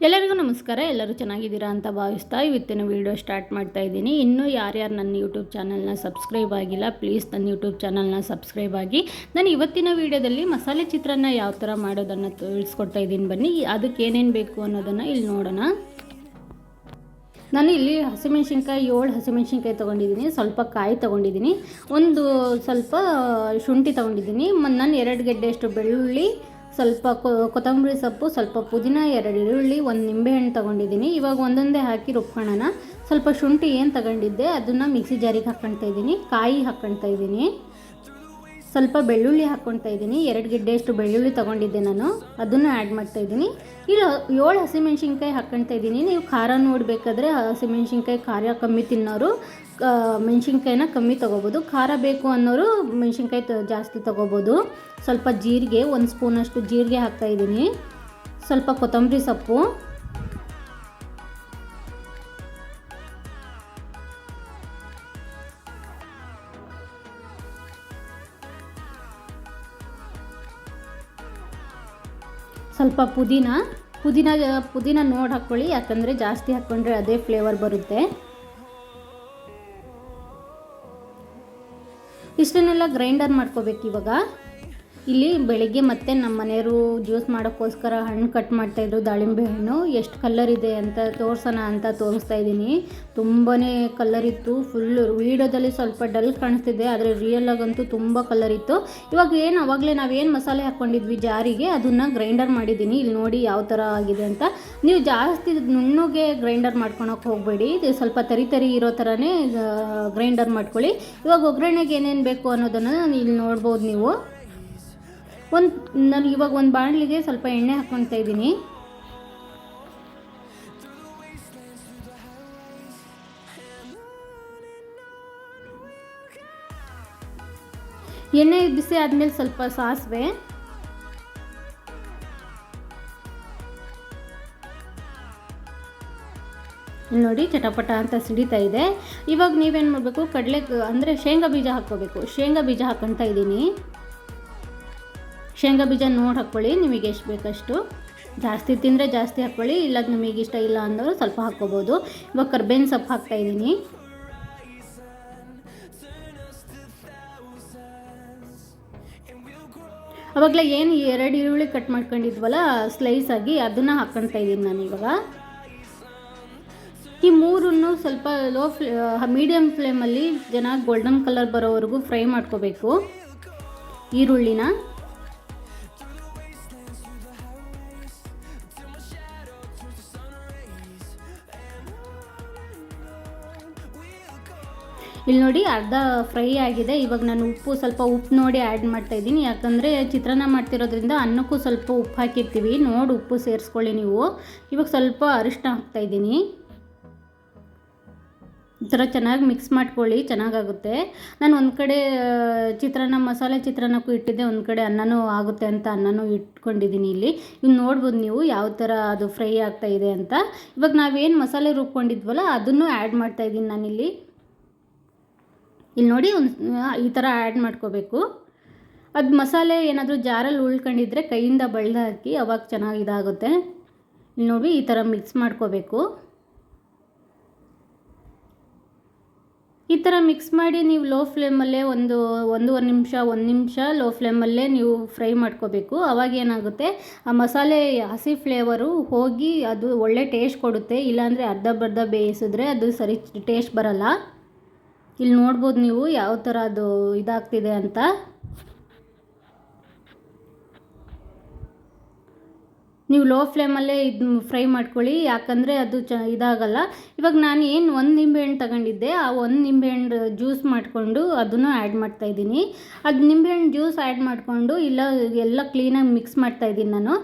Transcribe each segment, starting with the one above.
ಎಲ್ಲರಿಗೂ ನಮಸ್ಕಾರ. ಎಲ್ಲರೂ ಚೆನ್ನಾಗಿದ್ದೀರಾ ಅಂತ ಭಾವಿಸ್ತಾ ಇವತ್ತಿನ ವಿಡಿಯೋ ಸ್ಟಾರ್ಟ್ ಮಾಡ್ತಾ ಇದ್ದೀನಿ. ಇನ್ನೂ ಯಾರ್ಯಾರು ನನ್ನ ಯೂಟ್ಯೂಬ್ ಚಾನಲ್ನ ಸಬ್ಸ್ಕ್ರೈಬ್ ಆಗಿಲ್ಲ, ಪ್ಲೀಸ್ ನನ್ನ ಯೂಟ್ಯೂಬ್ ಚಾನಲ್ನ ಸಬ್ಸ್ಕ್ರೈಬ್ ಆಗಿ. ನಾನು ಇವತ್ತಿನ ವಿಡಿಯೋದಲ್ಲಿ ಮಸಾಲೆ ಚಿತ್ರಾನ್ನ ಯಾವ ಥರ ಮಾಡೋದನ್ನು ತಿಳಿಸ್ಕೊಡ್ತಾ ಇದ್ದೀನಿ. ಬನ್ನಿ, ಅದಕ್ಕೆ ಏನೇನು ಬೇಕು ಅನ್ನೋದನ್ನು ಇಲ್ಲಿ ನೋಡೋಣ. ನಾನು ಇಲ್ಲಿ ಹಸಿಮೆಣ್ಸಿನ್ಕಾಯಿ 7 ಹಸಿಮೆಣ್ಸಿನ್ಕಾಯಿ ತೊಗೊಂಡಿದ್ದೀನಿ, ಸ್ವಲ್ಪ ಕಾಯಿ ತೊಗೊಂಡಿದ್ದೀನಿ, ಒಂದು ಸ್ವಲ್ಪ ಶುಂಠಿ ತೊಗೊಂಡಿದ್ದೀನಿ, ನಾನು 2 ಗೆಡ್ಡೆಯಷ್ಟು ಬೆಳ್ಳುಳ್ಳಿ, ಸ್ವಲ್ಪ ಕೊತ್ತಂಬರಿ ಸೊಪ್ಪು, ಸ್ವಲ್ಪ ಪುದೀನ, 2 ಈರುಳ್ಳಿ, 1 ನಿಂಬೆಹಣ್ಣು ತೊಗೊಂಡಿದ್ದೀನಿ. ಇವಾಗ ಒಂದೊಂದೇ ಹಾಕಿ ರುಬ್ಕೊಳ್ಳೋಣ. ಸ್ವಲ್ಪ ಶುಂಠಿ ಏನು ತಗೊಂಡಿದ್ದೆ ಅದನ್ನು ಮಿಕ್ಸಿ ಜಾರಿಗೆ ಹಾಕ್ಕೊಳ್ತಾ ಇದ್ದೀನಿ. ಕಾಯಿ ಹಾಕ್ಕೊಳ್ತಾ ಇದ್ದೀನಿ, ಸ್ವಲ್ಪ ಬೆಳ್ಳುಳ್ಳಿ ಹಾಕ್ಕೊಳ್ತಾ ಇದ್ದೀನಿ. 2 ಗೆಡ್ಡೆಯಷ್ಟು ಬೆಳ್ಳುಳ್ಳಿ ತೊಗೊಂಡಿದ್ದೆ ನಾನು, ಅದನ್ನು ಆ್ಯಡ್ ಮಾಡ್ತಾಯಿದ್ದೀನಿ. ಇಲ್ಲಿ 7 ಹಸಿಮೆಣ್ಸಿನ್ಕಾಯಿ ಹಾಕ್ಕೊಳ್ತಾ ಇದ್ದೀನಿ. ನೀವು ಖಾರ ನೋಡಬೇಕಾದ್ರೆ ಹಸಿಮೆಣ್ಸಿನ್ಕಾಯಿ ಖಾರ ಕಮ್ಮಿ ತಿನ್ನೋರು ಮೆಣ್ಸಿನ್ಕಾಯಿನ ಕಮ್ಮಿ ತೊಗೋಬೋದು, ಖಾರ ಬೇಕು ಅನ್ನೋರು ಮೆಣ್ಸಿನ್ಕಾಯಿ ಜಾಸ್ತಿ ತೊಗೋಬೋದು. ಸ್ವಲ್ಪ ಜೀರಿಗೆ, 1 ಸ್ಪೂನಷ್ಟು ಜೀರಿಗೆ ಹಾಕ್ತಾಯಿದ್ದೀನಿ, ಸ್ವಲ್ಪ ಕೊತ್ತಂಬರಿ ಸೊಪ್ಪು, ಸ್ವಲ್ಪ ಪುದೀನ ನೋಡಿ ಹಾಕ್ಕೊಳ್ಳಿ, ಯಾಕಂದರೆ ಜಾಸ್ತಿ ಹಾಕ್ಕೊಂಡ್ರೆ ಅದೇ ಫ್ಲೇವರ್ ಬರುತ್ತೆ. ಇಷ್ಟನ್ನೆಲ್ಲ ಗ್ರೈಂಡರ್ ಮಾಡ್ಕೋಬೇಕು. ಇವಾಗ ಇಲ್ಲಿ ಬೆಳಿಗ್ಗೆ ಮತ್ತೆ ನಮ್ಮ ಮನೆಯವರು ಜ್ಯೂಸ್ ಮಾಡೋಕ್ಕೋಸ್ಕರ ಹಣ್ಣು ಕಟ್ ಮಾಡ್ತಾಯಿದ್ರು, ದಾಳಿಂಬೆ ಹಣ್ಣು. ಎಷ್ಟು ಕಲರ್ ಇದೆ ಅಂತ ತೋರಿಸೋಣ ಅಂತ ತೋರಿಸ್ತಾ ಇದ್ದೀನಿ. ತುಂಬಾ ಕಲರ್ ಇತ್ತು. ಫುಲ್ಲು ವೀಡಿಯೋದಲ್ಲಿ ಸ್ವಲ್ಪ ಡಲ್ ಕಾಣಿಸ್ತಿದೆ, ಆದರೆ ರಿಯಲಾಗಂತೂ ತುಂಬ ಕಲರ್ ಇತ್ತು. ಇವಾಗ ಆವಾಗಲೇ ನಾವೇನು ಮಸಾಲೆ ಹಾಕ್ಕೊಂಡಿದ್ವಿ ಜಾರಿಗೆ, ಅದನ್ನು ಗ್ರೈಂಡರ್ ಮಾಡಿದ್ದೀನಿ. ಇಲ್ಲಿ ನೋಡಿ ಯಾವ ಥರ ಆಗಿದೆ ಅಂತ. ನೀವು ಜಾಸ್ತಿ ನುಣ್ಣಗೆ ಗ್ರೈಂಡರ್ ಮಾಡ್ಕೊಳಕ್ಕೆ ಹೋಗಬೇಡಿ, ಸ್ವಲ್ಪ ತರಿ ಇರೋ ಥರನೇ ಗ್ರೈಂಡರ್ ಮಾಡ್ಕೊಳ್ಳಿ. ಇವಾಗ ಒಗ್ಗರಣೆಗೆ ಏನೇನು ಬೇಕು ಅನ್ನೋದನ್ನು ಇಲ್ಲಿ ನೋಡ್ಬೋದು ನೀವು. ನಾನು ಇವಾಗ ಒಂದು ಬಾಣಲಿಗೆ ಸ್ವಲ್ಪ ಎಣ್ಣೆ ಹಾಕ್ಕೊಳ್ತಾ ಇದ್ದೀನಿ. ಎಣ್ಣೆ ಬಿಸಿ ಆದಮೇಲೆ ಸ್ವಲ್ಪ ಸಾಸಿವೆ, ನೋಡಿ ಚಟಪಟ ಅಂತ ಸಿಡಿತಾ ಇದೆ. ಇವಾಗ ನೀವೇನು ಮಾಡಬೇಕು, ಅಂದರೆ ಶೇಂಗಾ ಬೀಜ ಹಾಕ್ಕೋಬೇಕು. ಶೇಂಗಾ ಬೀಜ ಹಾಕ್ಕೊಳ್ತಾ ಇದ್ದೀನಿ. ಶೇಂಗಾ ಬೀಜ ನೋಡಿ ಹಾಕ್ಕೊಳ್ಳಿ, ನಿಮಗೆ ಎಷ್ಟು ಬೇಕಷ್ಟು. ಜಾಸ್ತಿ ತಿಂದರೆ ಜಾಸ್ತಿ ಹಾಕ್ಕೊಳ್ಳಿ, ಇಲ್ಲ ನಿಮಗೆ ಇಷ್ಟ ಇಲ್ಲ ಅಂದರೂ ಸ್ವಲ್ಪ ಹಾಕ್ಕೋಬೋದು. ಇವಾಗ ಕರ್ಬೇವಿನ ಸೊಪ್ಪು ಹಾಕ್ತಾಯಿದ್ದೀನಿ. ಅವಾಗಲೇ ಏನು 2 ಈರುಳ್ಳಿ ಕಟ್ ಮಾಡ್ಕೊಂಡಿದ್ವಲ್ಲ ಸ್ಲೈಸ್ ಆಗಿ, ಅದನ್ನು ಹಾಕ್ಕೊಳ್ತಾ ಇದ್ದೀನಿ ನಾನು. ಇವಾಗ ಈ ಮೂರನ್ನು ಸ್ವಲ್ಪ ಮೀಡಿಯಮ್ ಫ್ಲೇಮಲ್ಲಿ ಚೆನ್ನಾಗಿ ಗೋಲ್ಡನ್ ಕಲರ್ ಬರೋವರೆಗೂ ಫ್ರೈ ಮಾಡ್ಕೋಬೇಕು ಈರುಳ್ಳಿನ. ಇಲ್ಲಿ ನೋಡಿ ಅರ್ಧ ಫ್ರೈ ಆಗಿದೆ. ಇವಾಗ ನಾನು ಸ್ವಲ್ಪ ಉಪ್ಪು ನೋಡಿ ಆ್ಯಡ್ ಮಾಡ್ತಾಯಿದ್ದೀನಿ, ಯಾಕಂದರೆ ಚಿತ್ರಾನ್ನ ಮಾಡ್ತಿರೋದ್ರಿಂದ ಅನ್ನಕ್ಕೂ ಸ್ವಲ್ಪ ಉಪ್ಪು ಹಾಕಿರ್ತೀವಿ, ನೋಡಿ ಉಪ್ಪು ಸೇರಿಸ್ಕೊಳ್ಳಿ ನೀವು. ಇವಾಗ ಸ್ವಲ್ಪ ಅರಿಶಿನ ಹಾಕ್ತಾಯಿದ್ದೀನಿ. ಈ ಥರ ಚೆನ್ನಾಗಿ ಮಿಕ್ಸ್ ಮಾಡ್ಕೊಳ್ಳಿ, ಚೆನ್ನಾಗಾಗುತ್ತೆ. ನಾನು ಒಂದು ಕಡೆ ಮಸಾಲೆ ಚಿತ್ರಾನ್ನಕ್ಕೂ ಇಟ್ಟಿದ್ದೆ, ಒಂದು ಕಡೆ ಅನ್ನನೂ ಆಗುತ್ತೆ ಅಂತ ಅನ್ನನೂ ಇಟ್ಕೊಂಡಿದ್ದೀನಿ. ಇಲ್ಲಿ ನೋಡ್ಬೋದು ನೀವು ಯಾವ ಥರ ಅದು ಫ್ರೈ ಆಗ್ತಾಯಿದೆ ಅಂತ. ಇವಾಗ ನಾವೇನು ಮಸಾಲೆ ರುಬ್ಕೊಂಡಿದ್ವಲ್ಲ ಅದನ್ನು ಆ್ಯಡ್ ಮಾಡ್ತಾಯಿದ್ದೀನಿ ನಾನಿಲ್ಲಿ. ಇಲ್ಲಿ ನೋಡಿ ಈ ಥರ ಆ್ಯಡ್ ಮಾಡ್ಕೋಬೇಕು. ಅದು ಮಸಾಲೆ ಏನಾದರೂ ಜಾರಲ್ಲಿ ಉಳ್ಕೊಂಡಿದ್ರೆ ಕೈಯಿಂದ ಬಳ್ದು ಹಾಕಿ, ಅವಾಗ ಚೆನ್ನಾಗಿ ಇದಾಗುತ್ತೆ. ಇಲ್ಲಿ ನೋಡಿ ಈ ಥರ ಮಿಕ್ಸ್ ಮಾಡ್ಕೋಬೇಕು. ಈ ಥರ ಮಿಕ್ಸ್ ಮಾಡಿ ನೀವು ಲೋ ಫ್ಲೇಮಲ್ಲೇ ಒಂದೂವರೆ ನಿಮಿಷ 1 ನಿಮಿಷ ಲೋ ಫ್ಲೇಮಲ್ಲೇ ನೀವು ಫ್ರೈ ಮಾಡ್ಕೋಬೇಕು. ಅವಾಗ ಏನಾಗುತ್ತೆ, ಆ ಮಸಾಲೆ ಹಸಿ ಫ್ಲೇವರು ಹೋಗಿ ಅದು ಒಳ್ಳೆ ಟೇಸ್ಟ್ ಕೊಡುತ್ತೆ. ಇಲ್ಲಾಂದರೆ ಅರ್ಧ ಬೇಯಿಸಿದ್ರೆ ಅದು ಸರಿ ಟೇಸ್ಟ್ ಬರಲ್ಲ. ಇಲ್ಲಿ ನೋಡ್ಬೋದು ನೀವು ಯಾವ ಥರ ಅದು ಇದಾಗ್ತಿದೆ ಅಂತ. ನೀವು ಲೋ ಫ್ಲೇಮಲ್ಲೇ ಇದು ಫ್ರೈ ಮಾಡ್ಕೊಳ್ಳಿ, ಯಾಕಂದರೆ ಅದು ಇದಾಗಲ್ಲ. ಇವಾಗ ನಾನು 1 ನಿಂಬೆಹಣ್ಣು ತಗೊಂಡಿದ್ದೆ, ಆ 1 ನಿಂಬೆಹಣ್ಣು ಜ್ಯೂಸ್ ಮಾಡಿಕೊಂಡು ಅದನ್ನು ಆ್ಯಡ್ ಮಾಡ್ತಾಯಿದ್ದೀನಿ. ಅದು ನಿಂಬೆಹಣ್ಣು ಜ್ಯೂಸ್ ಆ್ಯಡ್ ಮಾಡಿಕೊಂಡು ಎಲ್ಲ ಕ್ಲೀನಾಗಿ ಮಿಕ್ಸ್ ಮಾಡ್ತಾಯಿದ್ದೀನಿ ನಾನು.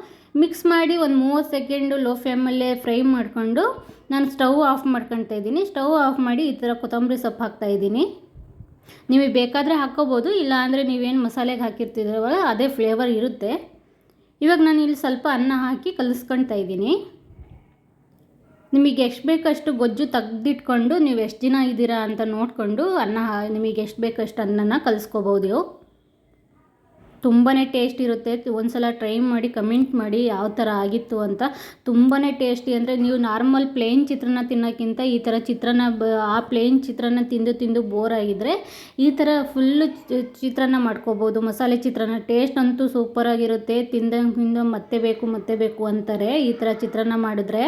ಮಿಕ್ಸ್ ಮಾಡಿ ಒಂದು 30 ಸೆಕೆಂಡು ಲೋ ಫ್ಲೇಮಲ್ಲೇ ಫ್ರೈ ಮಾಡಿಕೊಂಡು ನಾನು ಸ್ಟವ್ ಆಫ್ ಮಾಡ್ಕೊಳ್ತಾ ಇದ್ದೀನಿ. ಸ್ಟವ್ ಆಫ್ ಮಾಡಿ ಈ ಥರ ಕೊತ್ತಂಬರಿ ಸೊಪ್ಪು ಹಾಕ್ತಾಯಿದ್ದೀನಿ. ನಿಮಗೆ ಬೇಕಾದರೆ ಹಾಕ್ಕೋಬೋದು, ಇಲ್ಲ ಅಂದರೆ ನೀವೇನು ಮಸಾಲೆಗೆ ಹಾಕಿರ್ತಿದ್ರವಲ್ಲ ಅದೇ ಫ್ಲೇವರ್ ಇರುತ್ತೆ. ಇವಾಗ ನಾನು ಇಲ್ಲಿ ಸ್ವಲ್ಪ ಅನ್ನ ಹಾಕಿ ಕಲಿಸ್ಕೊಳ್ತಾ ಇದ್ದೀನಿ. ನಿಮಗೆ ಎಷ್ಟು ಬೇಕಷ್ಟು ಗೊಜ್ಜು ತೆಗೆದಿಟ್ಕೊಂಡು ನೀವು ಎಷ್ಟು ಜನ ಇದ್ದೀರಾ ಅಂತ ನೋಡಿಕೊಂಡು ನಿಮಗೆ ಎಷ್ಟು ಬೇಕಷ್ಟು ಅನ್ನನ ಕಲಿಸ್ಕೋಬೋದು. ತುಂಬಾ ಟೇಸ್ಟ್ ಇರುತ್ತೆ. ಒಂದು ಸಲ ಟ್ರೈ ಮಾಡಿ ಕಮೆಂಟ್ ಮಾಡಿ ಯಾವ ಥರ ಆಗಿತ್ತು ಅಂತ. ತುಂಬಾ ಟೇಸ್ಟಿ ಅಂದರೆ ನೀವು ನಾರ್ಮಲ್ ಪ್ಲೇನ್ ಚಿತ್ರಾನ್ನ ತಿನ್ನೋಕ್ಕಿಂತ ಈ ಥರ ಚಿತ್ರಾನ್ನ ಆ ಪ್ಲೇನ್ ಚಿತ್ರಾನ್ನ ತಿಂದು ತಿಂದು ಬೋರ್ ಆಗಿದ್ದರೆ ಈ ಥರ ಫುಲ್ಲು ಚಿತ್ರಾನ್ನ ಮಾಡ್ಕೋಬೋದು. ಮಸಾಲೆ ಚಿತ್ರಾನ್ನ ಟೇಸ್ಟ್ ಅಂತೂ ಸೂಪರಾಗಿರುತ್ತೆ. ತಿಂದಂಗೆ ಮತ್ತೆ ಬೇಕು ಅಂತಾರೆ ಈ ಥರ ಚಿತ್ರಾನ್ನ ಮಾಡಿದ್ರೆ.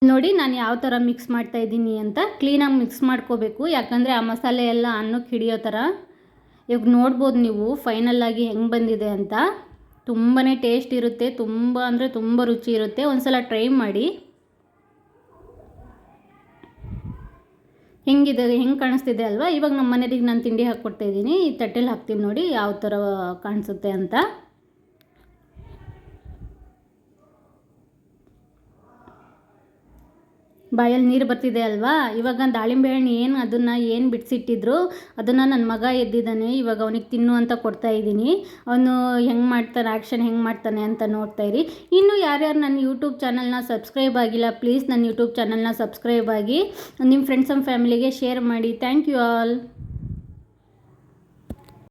ನೋಡಿ ನಾನು ಯಾವ ಥರ ಮಿಕ್ಸ್ ಮಾಡ್ತಾಯಿದ್ದೀನಿ ಅಂತ. ಕ್ಲೀನಾಗಿ ಮಿಕ್ಸ್ ಮಾಡ್ಕೋಬೇಕು, ಯಾಕಂದರೆ ಆ ಮಸಾಲೆ ಎಲ್ಲ ಅನ್ನಕ್ಕೆ ಹಿಡಿಯೋ ಥರ. ಇವಾಗ ನೋಡ್ಬೋದು ನೀವು ಫೈನಲ್ಲಾಗಿ ಹೆಂಗೆ ಬಂದಿದೆ ಅಂತ. ತುಂಬಾ ಟೇಸ್ಟ್ ಇರುತ್ತೆ, ತುಂಬ ಅಂದರೆ ತುಂಬ ರುಚಿ ಇರುತ್ತೆ. ಒಂದು ಸಲ ಟ್ರೈ ಮಾಡಿ. ಹೆಂಗೆ ಕಾಣಿಸ್ತಿದೆ ಅಲ್ವಾ. ಇವಾಗ ನಮ್ಮ ಮನೆಯವ್ರಿಗೆ ನಾನು ತಿಂಡಿ ಹಾಕ್ಕೊಡ್ತಾಯಿದ್ದೀನಿ. ಈ ತಟ್ಟೆಲಿ ಹಾಕ್ತೀನಿ ನೋಡಿ ಯಾವ ಥರ ಕಾಣಿಸುತ್ತೆ ಅಂತ. ಬಾಯಲ್ಲಿ ನೀರು ಬರ್ತಿದೆ ಅಲ್ವಾ. ಇವಾಗ ದಾಳಿಂಬೆ ಹಣ್ಣು ಏನು ಬಿಡಿಸಿಟ್ಟಿದ್ರು ಅದನ್ನು ನನ್ನ ಮಗ ಎದ್ದಿದ್ದಾನೆ. ಇವಾಗ ಅವನಿಗೆ ತಿನ್ನು ಅಂತ ಕೊಡ್ತಾಯಿದ್ದೀನಿ. ಅವನು ಆ್ಯಕ್ಷನ್ ಹೆಂಗೆ ಮಾಡ್ತಾನೆ ಅಂತ ನೋಡ್ತಾಯಿರಿ. ಇನ್ನು ಯಾರ್ಯಾರು ನನ್ನ ಯೂಟ್ಯೂಬ್ ಚಾನಲ್ನ ಸಬ್ಸ್ಕ್ರೈಬ್ ಆಗಿಲ್ಲ, ಪ್ಲೀಸ್ ನನ್ನ ಯೂಟ್ಯೂಬ್ ಚಾನಲ್ನ ಸಬ್ಸ್ಕ್ರೈಬ್ ಆಗಿ ನಿಮ್ಮ ಫ್ರೆಂಡ್ಸ್ ಆ್ಯಂಡ್ ಫ್ಯಾಮಿಲಿಗೆ ಶೇರ್ ಮಾಡಿ. Thank you all.